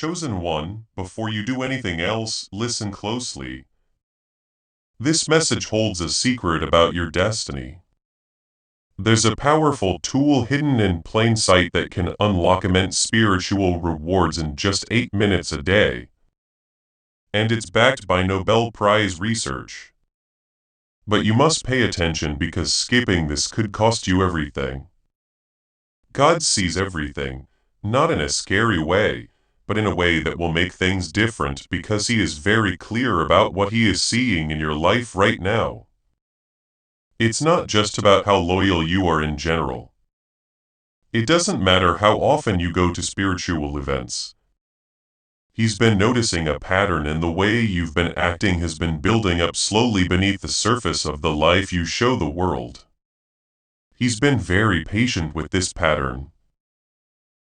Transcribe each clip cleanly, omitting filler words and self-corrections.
Chosen one, before you do anything else, listen closely. This message holds a secret about your destiny. There's a powerful tool hidden in plain sight that can unlock immense spiritual rewards in just 8 minutes a day. And it's backed by Nobel Prize research. But you must pay attention because skipping this could cost you everything. God sees everything, not in a scary way, but in a way that will make things different because He is very clear about what He is seeing in your life right now. It's not just about how loyal you are in general. It doesn't matter how often you go to spiritual events. He's been noticing a pattern, and the way you've been acting has been building up slowly beneath the surface of the life you show the world. He's been very patient with this pattern.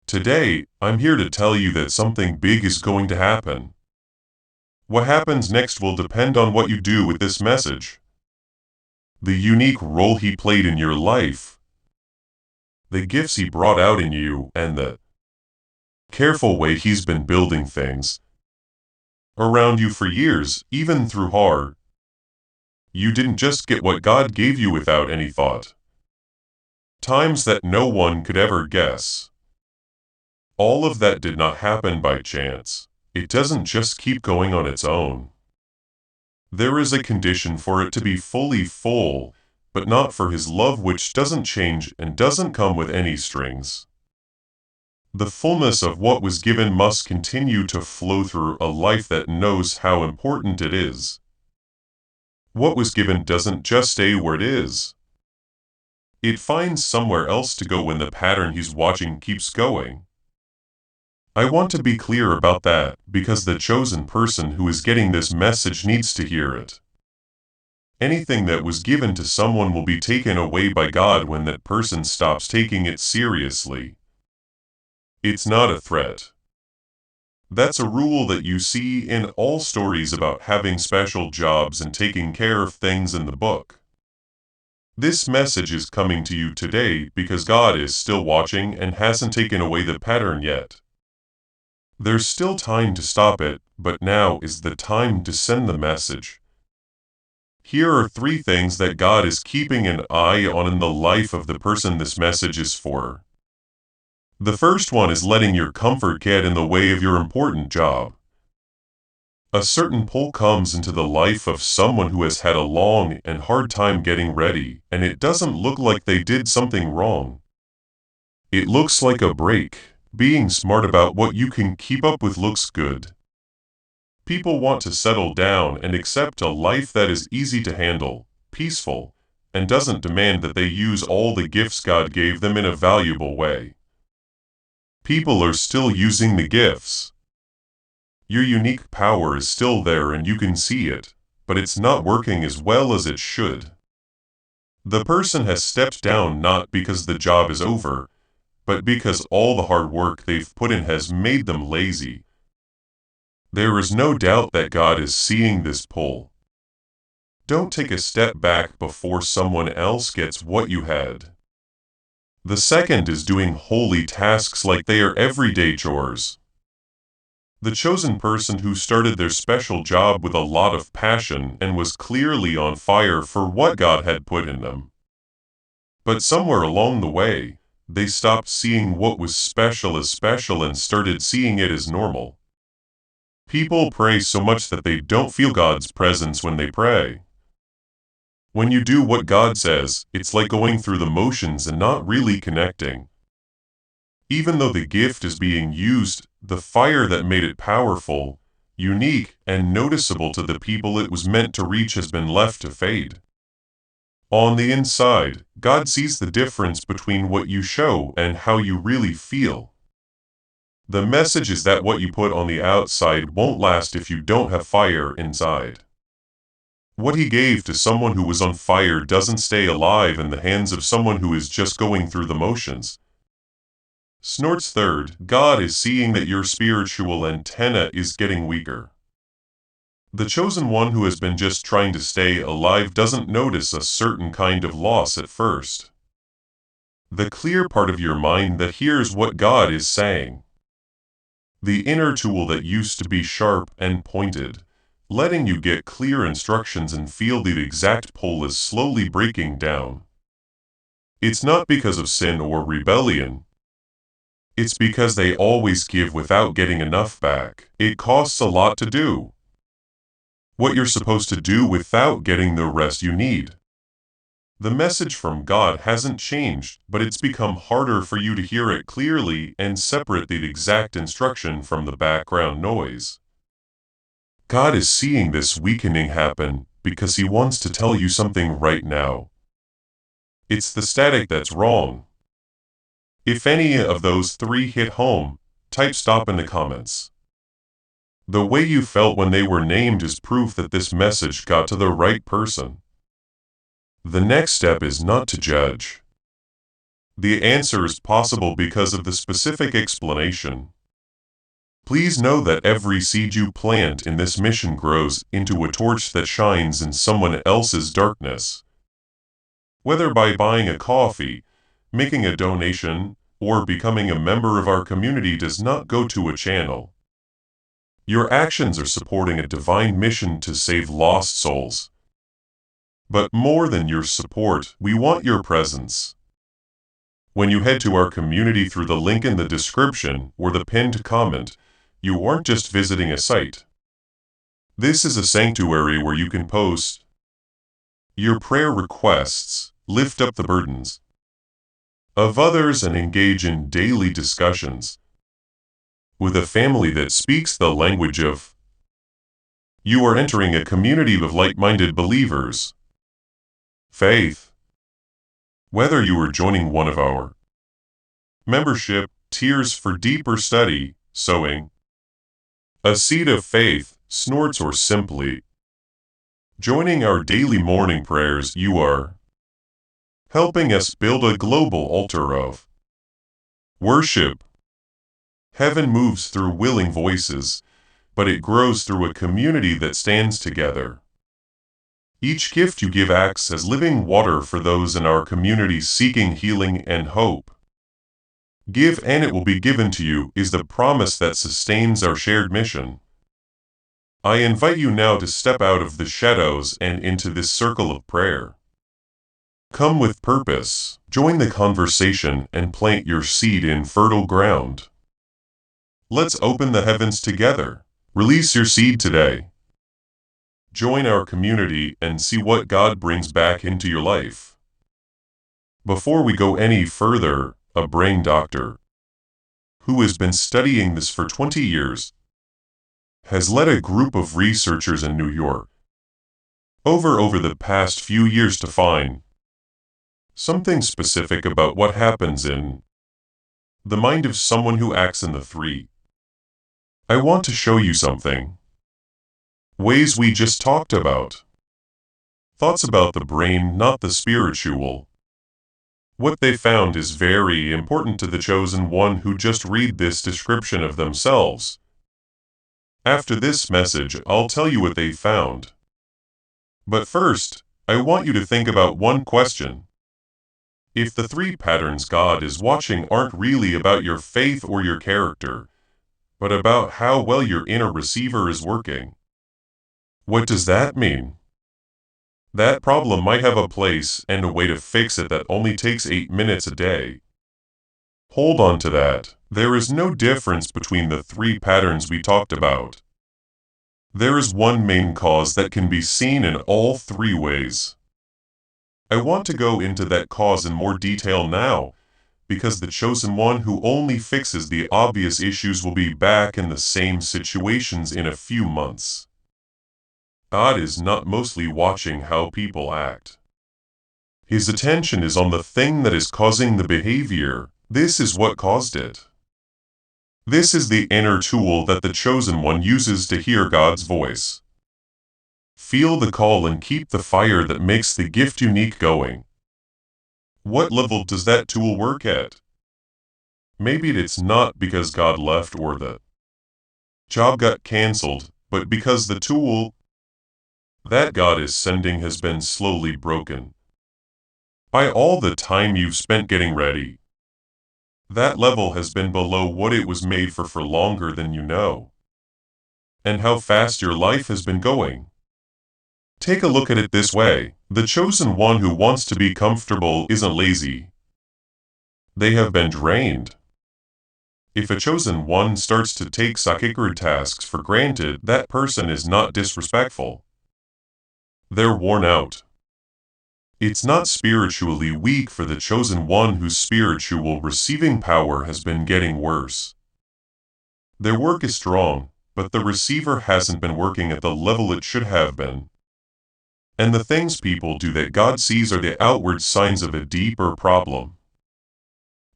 Today, I'm here to tell you that something big is going to happen. What happens next will depend on what you do with this message. The unique role He played in your life, the gifts He brought out in you, and the careful way He's been building things around you for years, even through hard. You didn't just get what God gave you without any thought. Times that no one could ever guess. All of that did not happen by chance. It doesn't just keep going on its own. There is a condition for it to be fully full, but not for His love, which doesn't change and doesn't come with any strings. The fullness of what was given must continue to flow through a life that knows how important it is. What was given doesn't just stay where it is. It finds somewhere else to go when the pattern He's watching keeps going. I want to be clear about that, because the chosen person who is getting this message needs to hear it. Anything that was given to someone will be taken away by God when that person stops taking it seriously. It's not a threat. That's a rule that you see in all stories about having special jobs and taking care of things in the book. This message is coming to you today because God is still watching and hasn't taken away the pattern yet. There's still time to stop it, but now is the time to send the message. Here are 3 things that God is keeping an eye on in the life of the person this message is for. The first one is letting your comfort get in the way of your important job. A certain pull comes into the life of someone who has had a long and hard time getting ready, and it doesn't look like they did something wrong. It looks like a break. Being smart about what you can keep up with looks good. People want to settle down and accept a life that is easy to handle, peaceful, and doesn't demand that they use all the gifts God gave them in a valuable way. People are still using the gifts. Your unique power is still there and you can see it, but it's not working as well as it should. The person has stepped down not because the job is over, but because all the hard work they've put in has made them lazy. There is no doubt that God is seeing this pull. Don't take a step back before someone else gets what you had. The second is doing holy tasks like they are everyday chores. The chosen person who started their special job with a lot of passion and was clearly on fire for what God had put in them. But somewhere along the way, they stopped seeing what was special as special and started seeing it as normal. People pray so much that they don't feel God's presence when they pray. When you do what God says, it's like going through the motions and not really connecting. Even though the gift is being used, the fire that made it powerful, unique, and noticeable to the people it was meant to reach has been left to fade. On the inside, God sees the difference between what you show and how you really feel. The message is that what you put on the outside won't last if you don't have fire inside. What He gave to someone who was on fire doesn't stay alive in the hands of someone who is just going through the motions. Snort's third, God is seeing that your spiritual antenna is getting weaker. The chosen one who has been just trying to stay alive doesn't notice a certain kind of loss at first. The clear part of your mind that hears what God is saying. The inner tool that used to be sharp and pointed, letting you get clear instructions and feel the exact pull is slowly breaking down. It's not because of sin or rebellion. It's because they always give without getting enough back. It costs a lot to do what you're supposed to do without getting the rest you need. The message from God hasn't changed, but it's become harder for you to hear it clearly and separate the exact instruction from the background noise. God is seeing this weakening happen because He wants to tell you something right now. It's the static that's wrong. If any of those three hit home, type stop in the comments. The way you felt when they were named is proof that this message got to the right person. The next step is not to judge. The answer is possible because of the specific explanation. Please know that every seed you plant in this mission grows into a torch that shines in someone else's darkness. Whether by buying a coffee, making a donation, or becoming a member of our community does not go to a channel. Your actions are supporting a divine mission to save lost souls. But more than your support, we want your presence. When you head to our community through the link in the description or the pinned comment, you aren't just visiting a site. This is a sanctuary where you can post your prayer requests, lift up the burdens of others, and engage in daily discussions with a family that speaks the language of. You are entering a community of like-minded believers. Faith. Whether you are joining one of our membership tiers for deeper study, sowing a seed of faith, snorts, or simply joining our daily morning prayers, you are helping us build a global altar of worship. Heaven moves through willing voices, but it grows through a community that stands together. Each gift you give acts as living water for those in our community seeking healing and hope. Give and it will be given to you is the promise that sustains our shared mission. I invite you now to step out of the shadows and into this circle of prayer. Come with purpose, join the conversation, and plant your seed in fertile ground. Let's open the heavens together. Release your seed today. Join our community and see what God brings back into your life. Before we go any further, a brain doctor who has been studying this for 20 years has led a group of researchers in New York over the past few years to find something specific about what happens in the mind of someone who acts in the three. I want to show you something. Ways we just talked about. Thoughts about the brain, not the spiritual. What they found is very important to the chosen one who just read this description of themselves. After this message, I'll tell you what they found. But first, I want you to think about one question. If the three patterns God is watching aren't really about your faith or your character, but about how well your inner receiver is working, what does that mean? That problem might have a place and a way to fix it that only takes 8 minutes a day. Hold on to that. There is no difference between the three patterns we talked about. There is one main cause that can be seen in all three ways. I want to go into that cause in more detail now, because the chosen one who only fixes the obvious issues will be back in the same situations in a few months. God is not mostly watching how people act. His attention is on the thing that is causing the behavior. This is what caused it. This is the inner tool that the chosen one uses to hear God's voice. Feel the call and keep the fire that makes the gift unique going. What level does that tool work at? Maybe it's not because God left or the job got canceled, but because the tool that God is sending has been slowly broken by all the time you've spent getting ready. That level has been below what it was made for longer than you know. And how fast your life has been going. Take a look at it this way. The chosen one who wants to be comfortable isn't lazy. They have been drained. If a chosen one starts to take sacred tasks for granted, that person is not disrespectful. They're worn out. It's not spiritually weak for the chosen one whose spiritual receiving power has been getting worse. Their work is strong, but the receiver hasn't been working at the level it should have been. And the things people do that God sees are the outward signs of a deeper problem.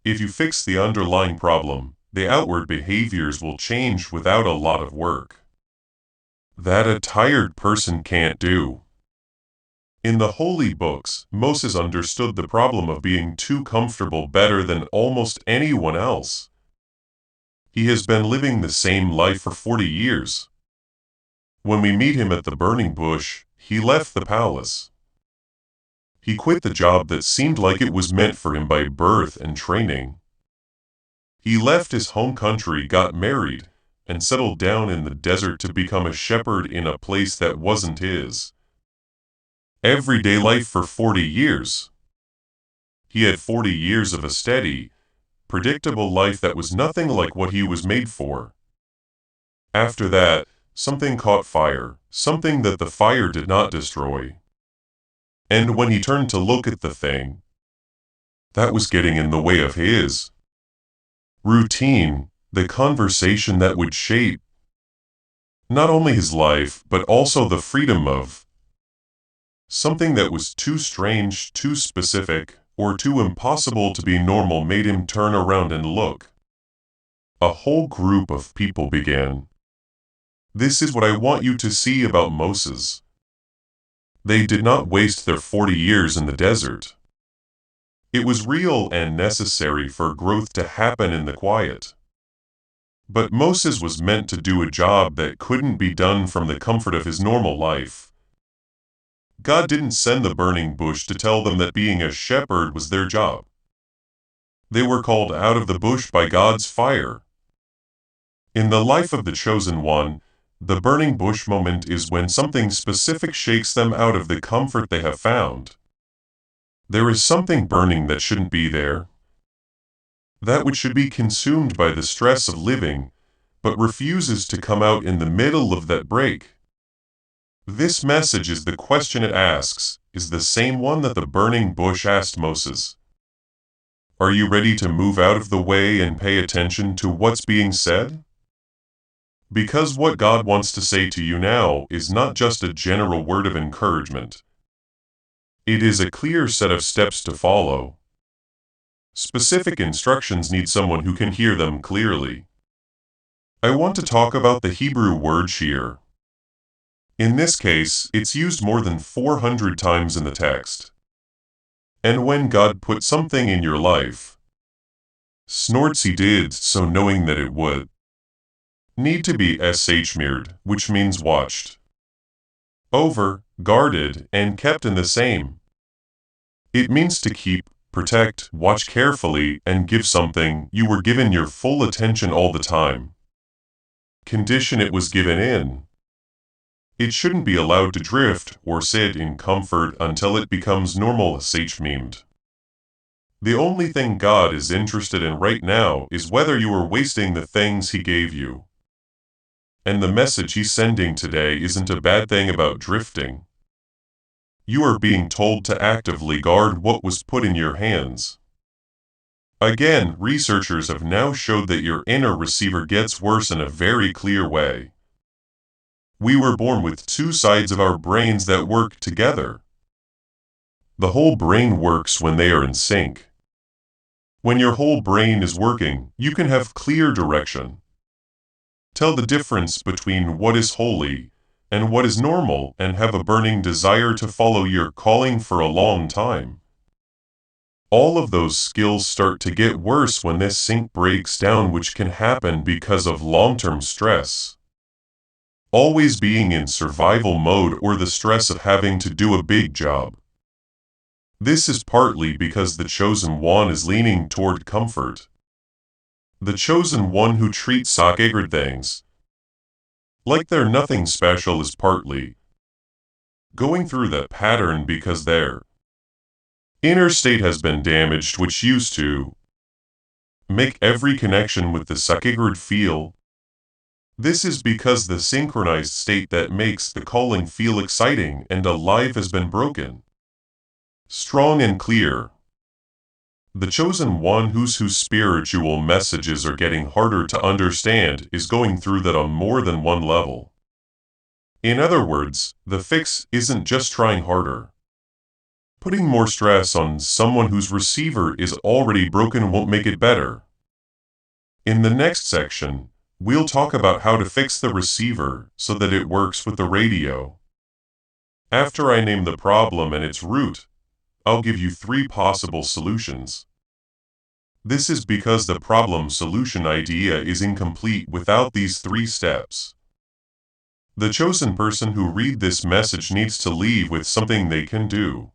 If you fix the underlying problem, the outward behaviors will change without a lot of work. That a tired person can't do. In the holy books, Moses understood the problem of being too comfortable better than almost anyone else. He has been living the same life for 40 years. When we meet him at the burning bush, he left the palace. He quit the job that seemed like it was meant for him by birth and training. He left his home country, got married, and settled down in the desert to become a shepherd in a place that wasn't his. Everyday life for 40 years. He had 40 years of a steady, predictable life that was nothing like what he was made for. After that, something caught fire, something that the fire did not destroy. And when he turned to look at the thing, that was getting in the way of his routine, the conversation that would shape not only his life, but also the freedom of something that was too strange, too specific, or too impossible to be normal made him turn around and look. A whole group of people began. This is what I want you to see about Moses. They did not waste their 40 years in the desert. It was real and necessary for growth to happen in the quiet. But Moses was meant to do a job that couldn't be done from the comfort of his normal life. God didn't send the burning bush to tell them that being a shepherd was their job. They were called out of the bush by God's fire. In the life of the chosen one, the burning bush moment is when something specific shakes them out of the comfort they have found. There is something burning that shouldn't be there. That which should be consumed by the stress of living, but refuses to come out in the middle of that break. This message is the question it asks, is the same one that the burning bush asked Moses. Are you ready to move out of the way and pay attention to what's being said? Because what God wants to say to you now is not just a general word of encouragement. It is a clear set of steps to follow. Specific instructions need someone who can hear them clearly. I want to talk about the Hebrew word shear. In this case, it's used more than 400 times in the text. And when God put something in your life, snorts he did so knowing that it would need to be shmired, which means watched over, guarded, and kept in the same. It means to keep, protect, watch carefully, and give something you were given your full attention all the time. Condition it was given in. It shouldn't be allowed to drift or sit in comfort until it becomes normal shmimed. The only thing God is interested in right now is whether you are wasting the things he gave you. And the message he's sending today isn't a bad thing about drifting. You are being told to actively guard what was put in your hands. Again, researchers have now showed that your inner receiver gets worse in a very clear way. We were born with two sides of our brains that work together. The whole brain works when they are in sync. When your whole brain is working, you can have clear direction. Tell the difference between what is holy and what is normal and have a burning desire to follow your calling for a long time. All of those skills start to get worse when this sync breaks down, which can happen because of long-term stress. Always being in survival mode or the stress of having to do a big job. This is partly because the chosen one is leaning toward comfort. The chosen one who treats sacred things like they're nothing special is partly going through that pattern because their inner state has been damaged, which used to make every connection with the sacred feel. This is because the synchronized state that makes the calling feel exciting and alive has been broken. Strong and clear. The chosen one whose spiritual messages are getting harder to understand is going through that on more than one level. In other words, the fix isn't just trying harder. Putting more stress on someone whose receiver is already broken won't make it better. In the next section, we'll talk about how to fix the receiver so that it works with the radio. After I name the problem and its root, I'll give you 3 possible solutions. This is because the problem-solution idea is incomplete without these 3 steps. The chosen person who read this message needs to leave with something they can do.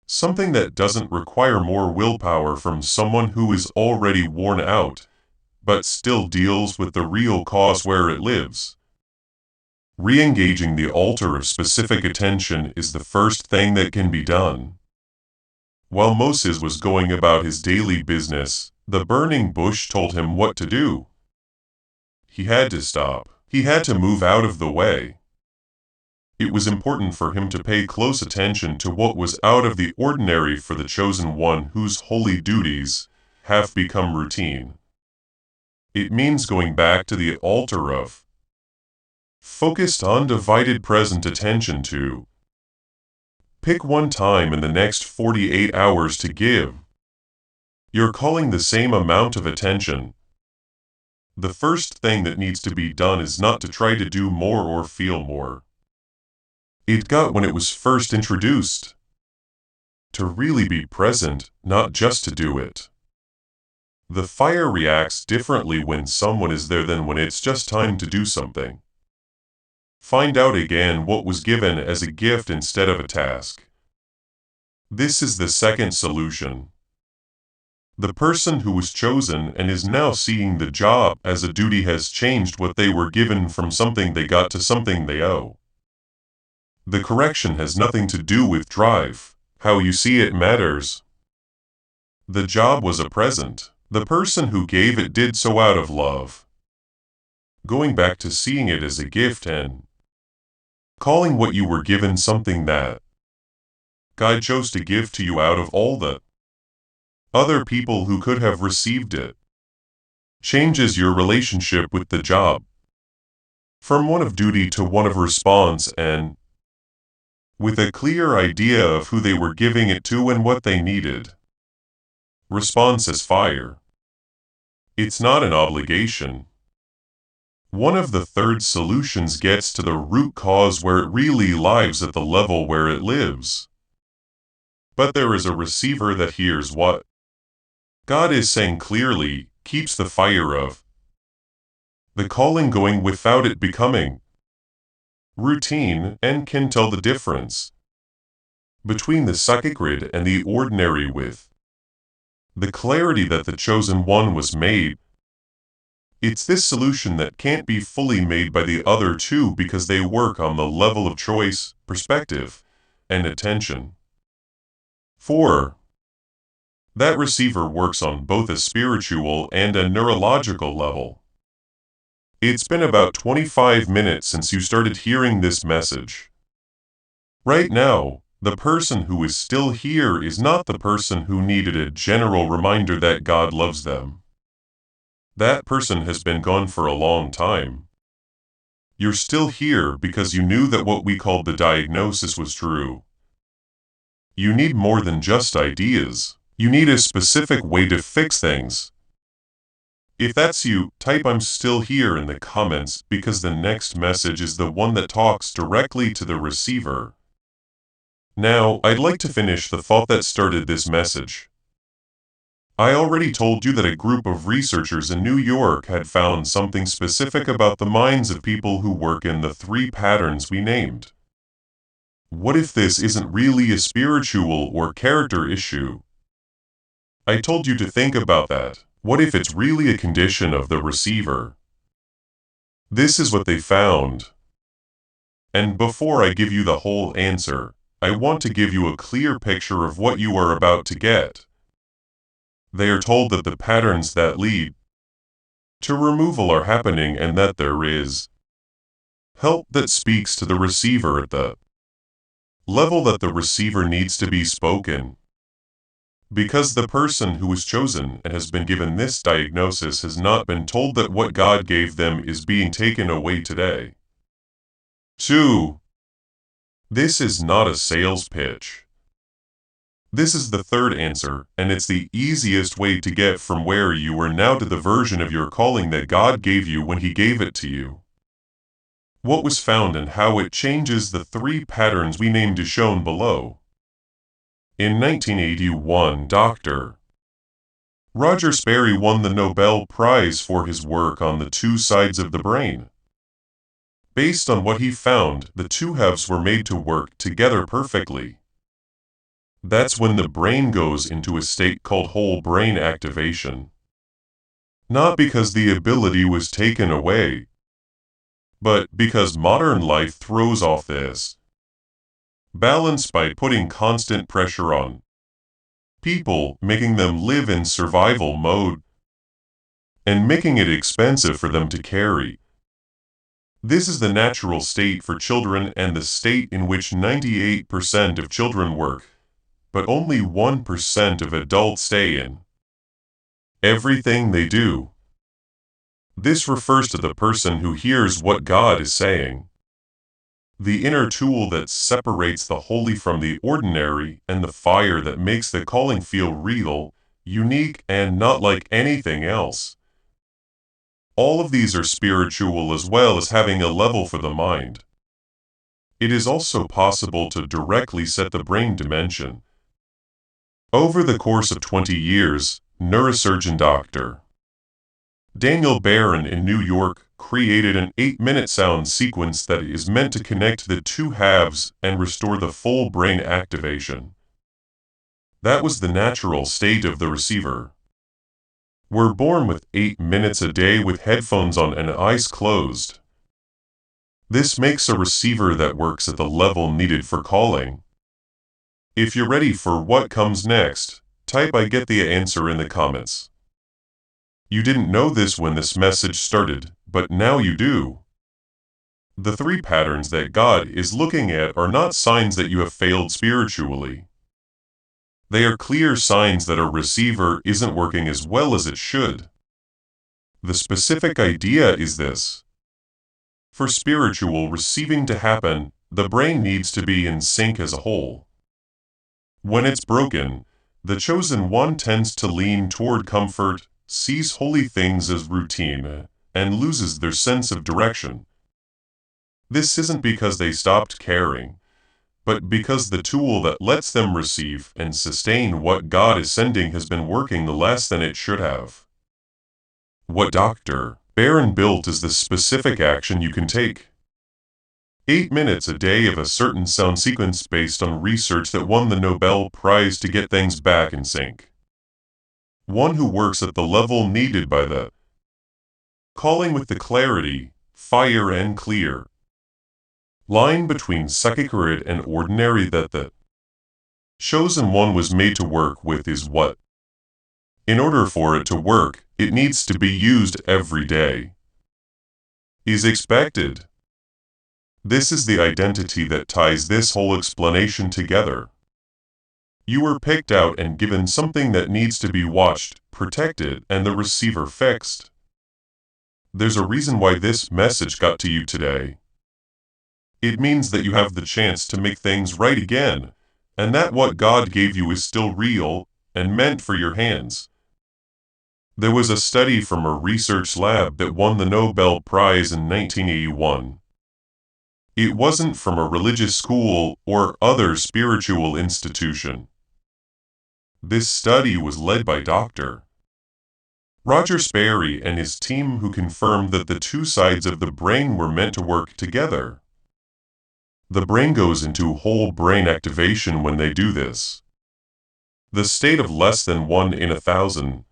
Something that doesn't require more willpower from someone who is already worn out, but still deals with the real cause where it lives. Re-engaging the altar of specific attention is the first thing that can be done. While Moses was going about his daily business, the burning bush told him what to do. He had to stop. He had to move out of the way. It was important for him to pay close attention to what was out of the ordinary for the chosen one whose holy duties have become routine. It means going back to the altar of focused, undivided present attention to. Pick one time in the next 48 hours to give. You're calling the same amount of attention. The first thing that needs to be done is not to try to do more or feel more. It got when it was first introduced. To really be present, not just to do it. The fire reacts differently when someone is there than when it's just time to do something. Find out again what was given as a gift instead of a task. This is the second solution. The person who was chosen and is now seeing the job as a duty has changed what they were given from something they got to something they owe. The correction has nothing to do with drive. How you see it matters. The job was a present. The person who gave it did so out of love. Going back to seeing it as a gift and calling what you were given something that God chose to give to you out of all the other people who could have received it changes your relationship with the job from one of duty to one of response, and with a clear idea of who they were giving it to and what they needed. Response is fire. It's not an obligation. One of the third solutions gets to the root cause where it really lives at the level where it lives. But there is a receiver that hears what God is saying clearly, keeps the fire of the calling going without it becoming routine, and can tell the difference between the sacred and the ordinary with the clarity that the chosen one was made. It's this solution that can't be fully made by the other two because they work on the level of choice, perspective, and attention. 4. That receiver works on both a spiritual and a neurological level. It's been about 25 minutes since you started hearing this message. Right now, the person who is still here is not the person who needed a general reminder that God loves them. That person has been gone for a long time. You're still here because you knew that what we called the diagnosis was true. You need more than just ideas. You need a specific way to fix things. If that's you, type "I'm still here" in the comments because the next message is the one that talks directly to the receiver. Now, I'd like to finish the thought that started this message. I already told you that a group of researchers in New York had found something specific about the minds of people who work in the 3 patterns we named. What if this isn't really a spiritual or character issue? I told you to think about that. What if it's really a condition of the receiver? This is what they found. And before I give you the whole answer, I want to give you a clear picture of what you are about to get. They are told that the patterns that lead to removal are happening and that there is help that speaks to the receiver at the level that the receiver needs to be spoken. Because the person who was chosen and has been given this diagnosis has not been told that what God gave them is being taken away today. 2. This is not a sales pitch. This is the third answer, and it's the easiest way to get from where you are now to the version of your calling that God gave you when He gave it to you. What was found and how it changes the 3 patterns we named is shown below. In 1981, Dr. Roger Sperry won the Nobel Prize for his work on the 2 sides of the brain. Based on what he found, the 2 halves were made to work together perfectly. That's when the brain goes into a state called whole brain activation. Not because the ability was taken away, but because modern life throws off this balance by putting constant pressure on people, making them live in survival mode, and making it expensive for them to carry. This is the natural state for children and the state in which 98% of children work, but only 1% of adults stay in everything they do. This refers to the person who hears what God is saying. The inner tool that separates the holy from the ordinary, and the fire that makes the calling feel real, unique, and not like anything else. All of these are spiritual as well as having a level for the mind. It is also possible to directly set the brain dimension. Over the course of 20 years, neurosurgeon Dr. Daniel Barron in New York created an 8-minute sound sequence that is meant to connect the 2 halves and restore the full brain activation. That was the natural state of the receiver. We're born with 8 minutes a day with headphones on and eyes closed. This makes a receiver that works at the level needed for calling. If you're ready for what comes next, type I get the answer in the comments. You didn't know this when this message started, but now you do. The 3 patterns that God is looking at are not signs that you have failed spiritually. They are clear signs that a receiver isn't working as well as it should. The specific idea is this. For spiritual receiving to happen, the brain needs to be in sync as a whole. When it's broken, the chosen one tends to lean toward comfort, sees holy things as routine, and loses their sense of direction. This isn't because they stopped caring, but because the tool that lets them receive and sustain what God is sending has been working less than it should have. What Dr. Barron built is the specific action you can take. 8 minutes a day of a certain sound sequence based on research that won the Nobel Prize to get things back in sync. One who works at the level needed by the calling with the clarity, fire and clear line between sacred and ordinary that the chosen one was made to work with is what. In order for it to work, it needs to be used every day. Is expected. This is the identity that ties this whole explanation together. You were picked out and given something that needs to be watched, protected, and the receiver fixed. There's a reason why this message got to you today. It means that you have the chance to make things right again, and that what God gave you is still real and meant for your hands. There was a study from a research lab that won the Nobel Prize in 1981. It wasn't from a religious school or other spiritual institution. This study was led by Dr. Roger Sperry and his team, who confirmed that the 2 sides of the brain were meant to work together. The brain goes into whole brain activation when they do this. The state of less than 1 in 1,000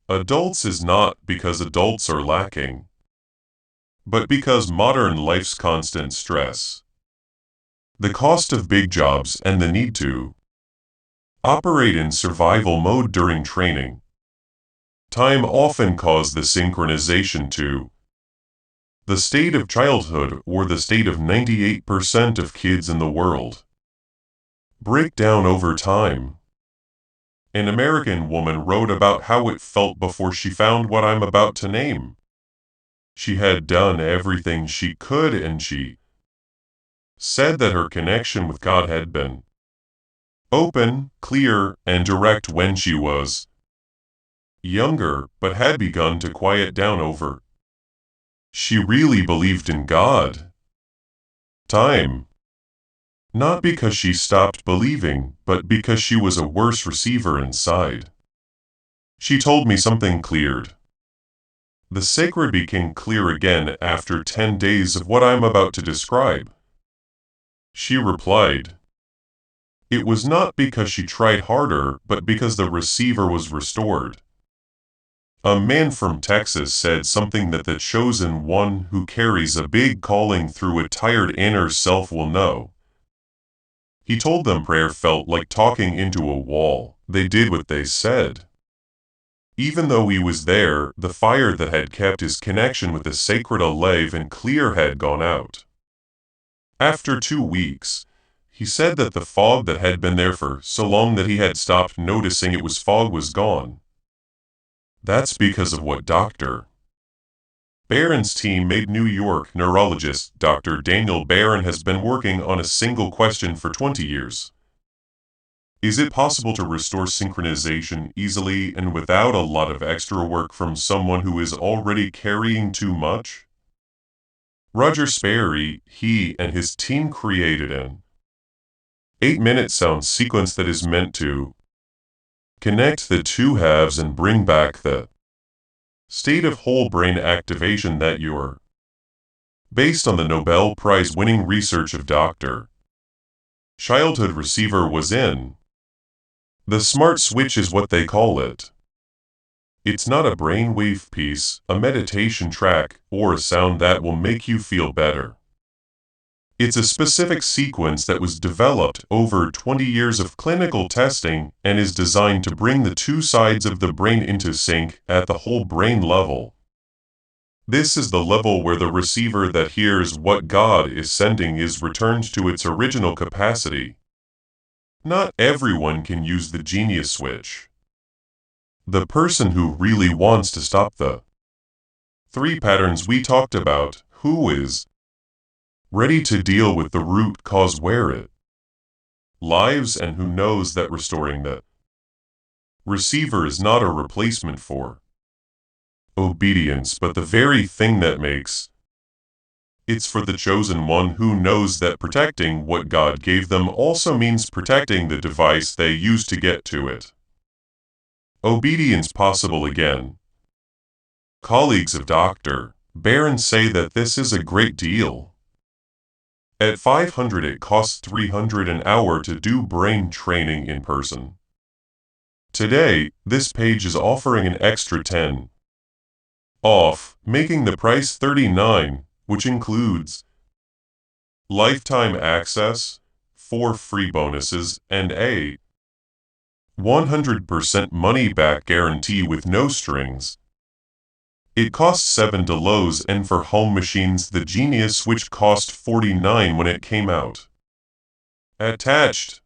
Adults is not because adults are lacking, but because modern life's constant stress, the cost of big jobs and the need to operate in survival mode during training. Time often cause the synchronization to the state of childhood or the state of 98% of kids in the world break down over time. An American woman wrote about how it felt before she found what I'm about to name. She had done everything she could, and she said that her connection with God had been open, clear, and direct when she was younger, but had begun to quiet down over. She really believed in God. Time. Not because she stopped believing, but because she was a worse receiver inside. She told me something cleared. The sacred became clear again after 10 days of what I'm about to describe. She replied, it was not because she tried harder, but because the receiver was restored. A man from Texas said something that the chosen one who carries a big calling through a tired inner self will know. He told them prayer felt like talking into a wall. They did what they said. Even though he was there, the fire that had kept his connection with the sacred alive and clear had gone out. After 2 weeks, he said that the fog that had been there for so long that he had stopped noticing it was fog was gone. That's because of what Dr. Barron's team made. New York neurologist Dr. Daniel Barron has been working on a single question for 20 years. Is it possible to restore synchronization easily and without a lot of extra work from someone who is already carrying too much? Roger Sperry, he and his team created an 8-minute sound sequence that is meant to connect the two halves and bring back the state of whole brain activation that you're based on the Nobel Prize-winning research of Dr. Childhood receiver was in. The smart switch is what they call it. It's not a brainwave piece, a meditation track, or a sound that will make you feel better. It's a specific sequence that was developed over 20 years of clinical testing and is designed to bring the two sides of the brain into sync at the whole brain level. This is the level where the receiver that hears what God is sending is returned to its original capacity. Not everyone can use the genius switch. The person who really wants to stop the 3 patterns we talked about, who is ready to deal with the root cause where it lives, and who knows that restoring the receiver is not a replacement for obedience, but the very thing that makes it's for the chosen one who knows that protecting what God gave them also means protecting the device they use to get to it. Obedience possible again. Colleagues of Dr. Barron say that this is a great deal. At $500 it costs $300 an hour to do brain training in person. Today, this page is offering an extra 10 off, making the price $39, which includes lifetime access, 4 free bonuses, and a 100% money-back guarantee with no strings. It costs $7, and for home machines the Genius Switch cost $49 when it came out. Attached.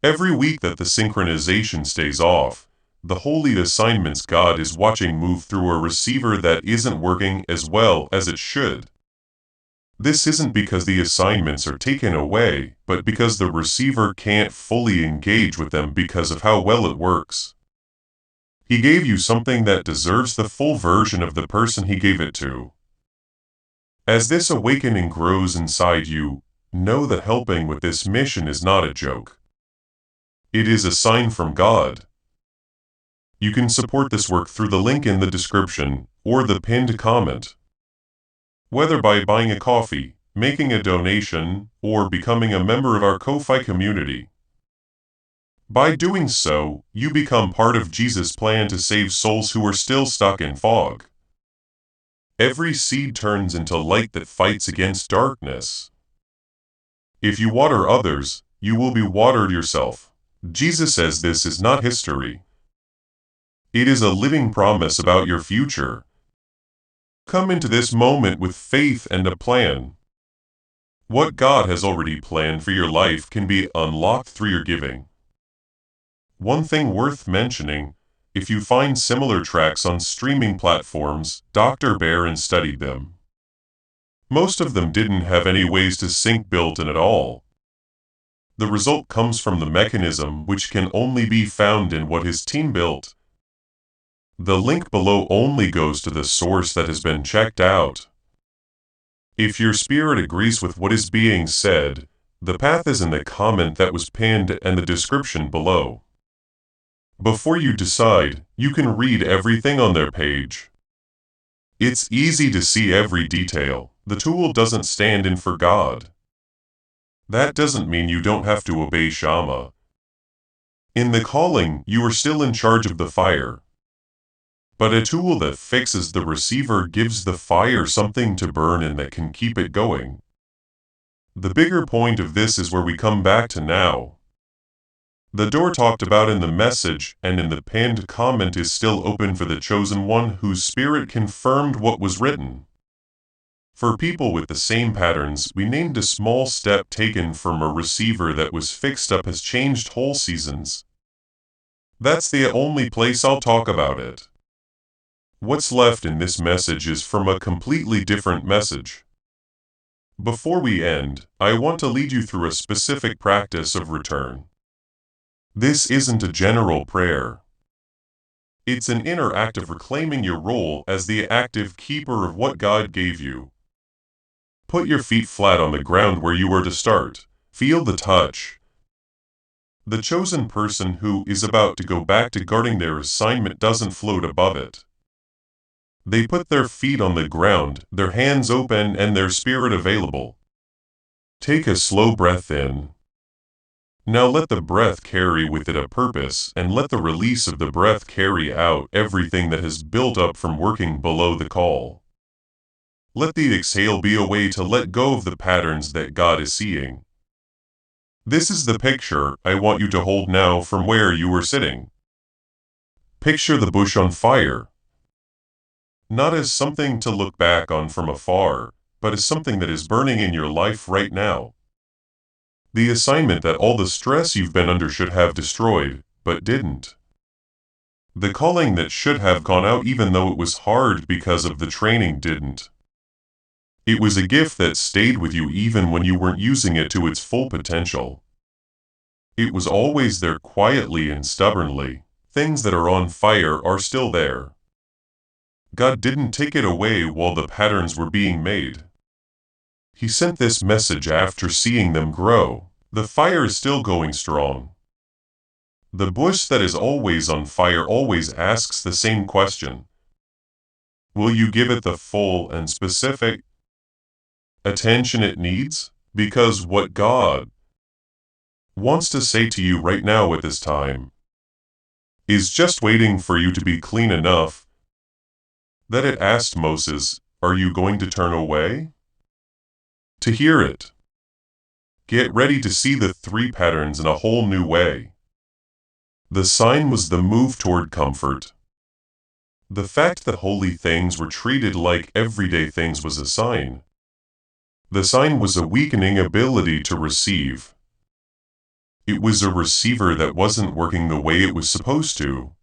Every week that the synchronization stays off, the holy assignments God is watching move through a receiver that isn't working as well as it should. This isn't because the assignments are taken away, but because the receiver can't fully engage with them because of how well it works. He gave you something that deserves the full version of the person he gave it to. As this awakening grows inside you, know that helping with this mission is not a joke. It is a sign from God. You can support this work through the link in the description or the pinned comment. Whether by buying a coffee, making a donation, or becoming a member of our Ko-Fi community. By doing so, you become part of Jesus' plan to save souls who are still stuck in fog. Every seed turns into light that fights against darkness. If you water others, you will be watered yourself. Jesus says this is not history. It is a living promise about your future. Come into this moment with faith and a plan. What God has already planned for your life can be unlocked through your giving. One thing worth mentioning, if you find similar tracks on streaming platforms, Dr. Barron studied them. Most of them didn't have any ways to sync built in at all. The result comes from the mechanism which can only be found in what his team built. The link below only goes to the source that has been checked out. If your spirit agrees with what is being said, the path is in the comment that was pinned and the description below. Before you decide, you can read everything on their page. It's easy to see every detail. The tool doesn't stand in for God. That doesn't mean you don't have to obey Shama. In the calling, you are still in charge of the fire. But a tool that fixes the receiver gives the fire something to burn and that can keep it going. The bigger point of this is where we come back to now. The door talked about in the message and in the pinned comment is still open for the chosen one whose spirit confirmed what was written. For people with the same patterns, we named a small step taken from a receiver that was fixed up has changed whole seasons. That's the only place I'll talk about it. What's left in this message is from a completely different message. Before we end, I want to lead you through a specific practice of return. This isn't a general prayer. It's an inner act of reclaiming your role as the active keeper of what God gave you. Put your feet flat on the ground where you were to start. Feel the touch. The chosen person who is about to go back to guarding their assignment doesn't float above it. They put their feet on the ground, their hands open and their spirit available. Take a slow breath in. Now let the breath carry with it a purpose and let the release of the breath carry out everything that has built up from working below the call. Let the exhale be a way to let go of the patterns that God is seeing. This is the picture I want you to hold now from where you were sitting. Picture the bush on fire. Not as something to look back on from afar, but as something that is burning in your life right now. The assignment that all the stress you've been under should have destroyed, but didn't. The calling that should have gone out even though it was hard because of the training didn't. It was a gift that stayed with you even when you weren't using it to its full potential. It was always there quietly and stubbornly. Things that are on fire are still there. God didn't take it away while the patterns were being made. He sent this message after seeing them grow. The fire is still going strong. The bush that is always on fire always asks the same question. Will you give it the full and specific attention it needs? Because what God wants to say to you right now at this time is just waiting for you to be clean enough that it asked Moses, are you going to turn away? To hear it. Get ready to see the three patterns in a whole new way. The sign was the move toward comfort. The fact that holy things were treated like everyday things was a sign. The sign was a weakening ability to receive. It was a receiver that wasn't working the way it was supposed to.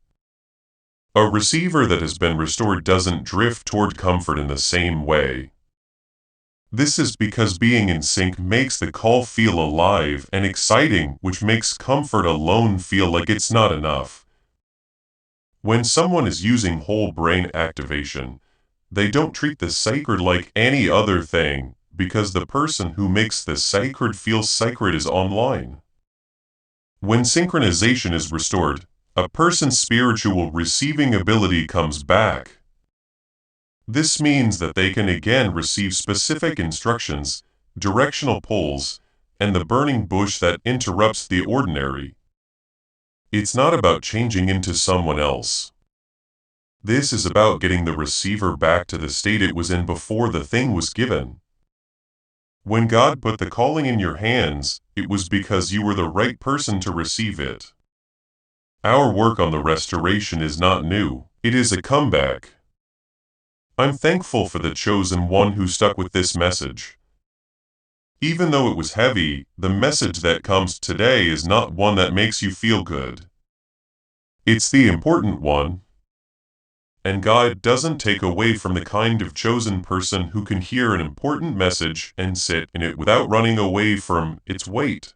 A receiver that has been restored doesn't drift toward comfort in the same way. This is because being in sync makes the call feel alive and exciting, which makes comfort alone feel like it's not enough. When someone is using whole brain activation, they don't treat the sacred like any other thing, because the person who makes the sacred feel sacred is online. When synchronization is restored, a person's spiritual receiving ability comes back. This means that they can again receive specific instructions, directional pulls, and the burning bush that interrupts the ordinary. It's not about changing into someone else. This is about getting the receiver back to the state it was in before the thing was given. When God put the calling in your hands, it was because you were the right person to receive it. Our work on the restoration is not new, it is a comeback. I'm thankful for the chosen one who stuck with this message. Even though it was heavy, the message that comes today is not one that makes you feel good. It's the important one. And God doesn't take away from the kind of chosen person who can hear an important message and sit in it without running away from its weight.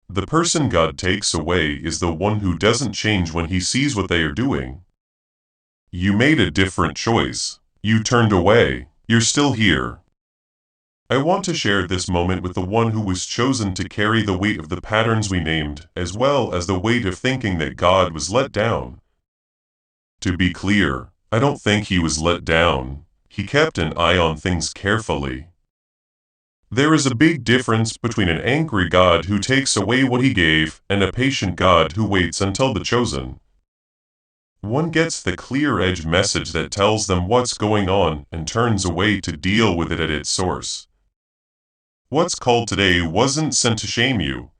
The person God takes away is the one who doesn't change when he sees what they are doing. You made a different choice. You turned away. You're still here. I want to share this moment with the one who was chosen to carry the weight of the patterns we named, as well as the weight of thinking that God was let down. To be clear, I don't think he was let down. He kept an eye on things carefully. There is a big difference between an angry God who takes away what he gave and a patient God who waits until the chosen one gets the clear-edge message that tells them what's going on and turns away to deal with it at its source. What's called today wasn't sent to shame you.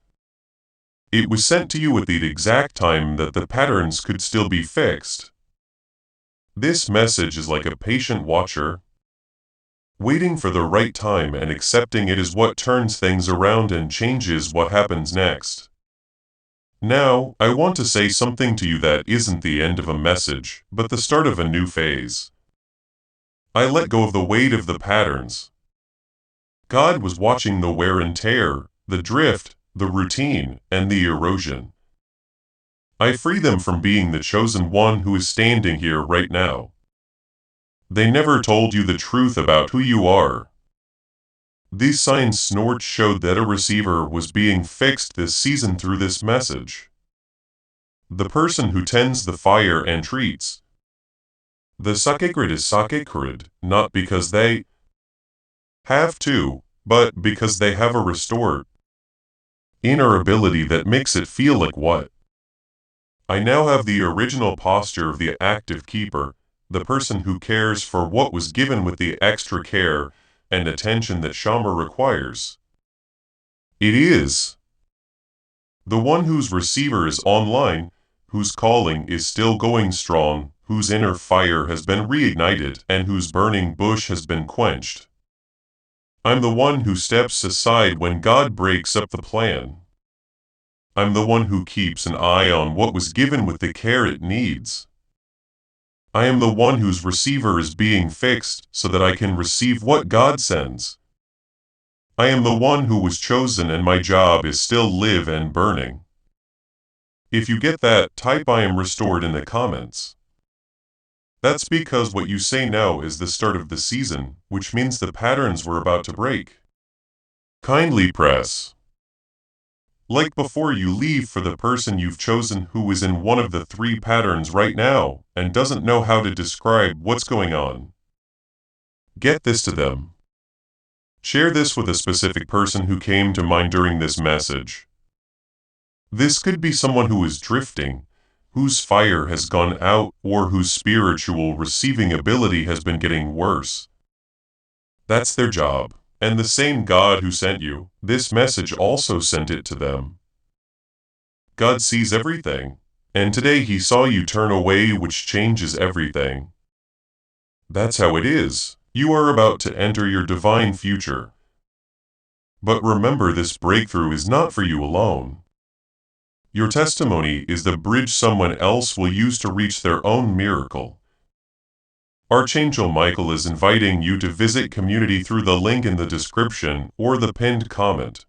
It was sent to you at the exact time that the patterns could still be fixed. This message is like a patient watcher. Waiting for the right time and accepting it is what turns things around and changes what happens next. Now, I want to say something to you that isn't the end of a message, but the start of a new phase. I let go of the weight of the patterns. God was watching the wear and tear, the drift, the routine, and the erosion. I free them from being the chosen one who is standing here right now. They never told you the truth about who you are. These signs snort showed that a receiver was being fixed this season through this message. The person who tends the fire and treats the sacred is sacred, not because they have to, but because they have a restored inner ability that makes it feel like what? I now have the original posture of the active keeper, the person who cares for what was given with the extra care and attention that Shama requires. It is the one whose receiver is online, whose calling is still going strong, whose inner fire has been reignited, and whose burning bush has been quenched. I'm the one who steps aside when God breaks up the plan. I'm the one who keeps an eye on what was given with the care it needs. I am the one whose receiver is being fixed so that I can receive what God sends. I am the one who was chosen and my job is still live and burning. If you get that, type I am restored in the comments. That's because what you say now is the start of the season, which means the patterns were about to break. Kindly press like before you leave for the person you've chosen who is in one of the three patterns right now and doesn't know how to describe what's going on. Get this to them. Share this with a specific person who came to mind during this message. This could be someone who is drifting, whose fire has gone out, or whose spiritual receiving ability has been getting worse. That's their job. And the same God who sent you, this message also sent it to them. God sees everything, and today he saw you turn away, which changes everything. That's how it is. You are about to enter your divine future. But remember, this breakthrough is not for you alone. Your testimony is the bridge someone else will use to reach their own miracle. Archangel Michael is inviting you to visit community through the link in the description or the pinned comment.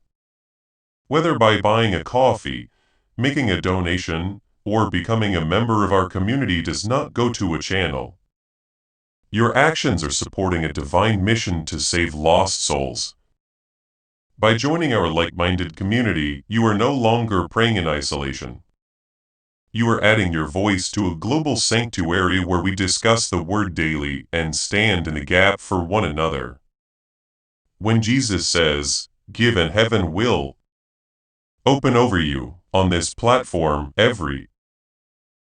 Whether by buying a coffee, making a donation, or becoming a member of our community does not go to a channel. Your actions are supporting a divine mission to save lost souls. By joining our like-minded community, you are no longer praying in isolation. You are adding your voice to a global sanctuary where we discuss the Word daily and stand in the gap for one another. When Jesus says, "Give and heaven will open over you," On this platform, every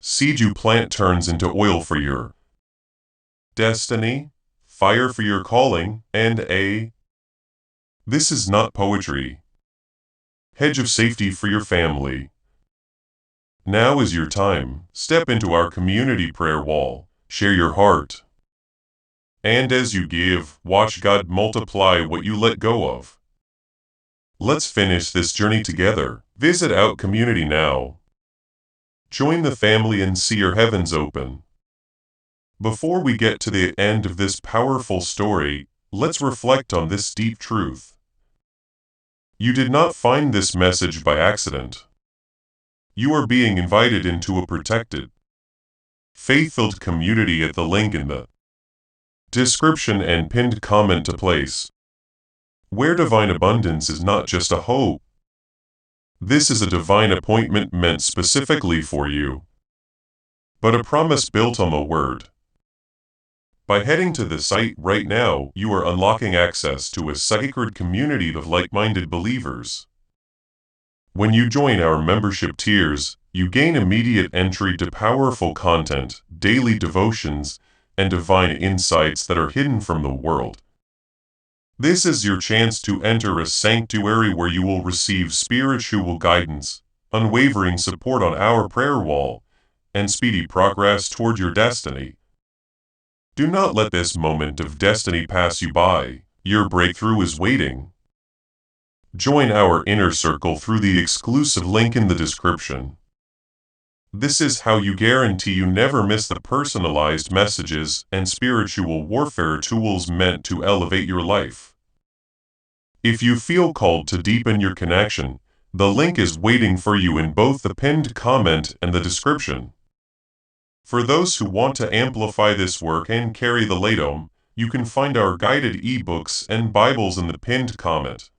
seed you plant turns into oil for your destiny, fire for your calling, and this is not poetry. Hedge of safety for your family. Now is your time. Step into our community prayer wall. Share your heart. And as you give, watch God multiply what you let go of. Let's finish this journey together. Visit Out Community now. Join the family and see your heavens open. Before we get to the end of this powerful story, let's reflect on this deep truth. You did not find this message by accident. You are being invited into a protected, faith-filled community at the link in the description and pinned comment to place, where divine abundance is not just a hope. This is a divine appointment meant specifically for you, but a promise built on the Word. By heading to the site right now, you are unlocking access to a sacred community of like-minded believers. When you join our membership tiers, you gain immediate entry to powerful content, daily devotions, and divine insights that are hidden from the world. This is your chance to enter a sanctuary where you will receive spiritual guidance, unwavering support on our prayer wall, and speedy progress toward your destiny. Do not let this moment of destiny pass you by. Your breakthrough is waiting. Join our inner circle through the exclusive link in the description. This is how you guarantee you never miss the personalized messages and spiritual warfare tools meant to elevate your life. If you feel called to deepen your connection, the link is waiting for you in both the pinned comment and the description. For those who want to amplify this work and carry the ladom, you can find our guided ebooks and Bibles in the pinned comment.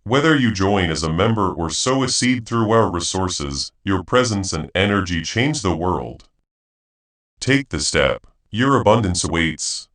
Whether you join as a member or sow a seed through our resources, your presence and energy change the world. Take the step. Your abundance awaits.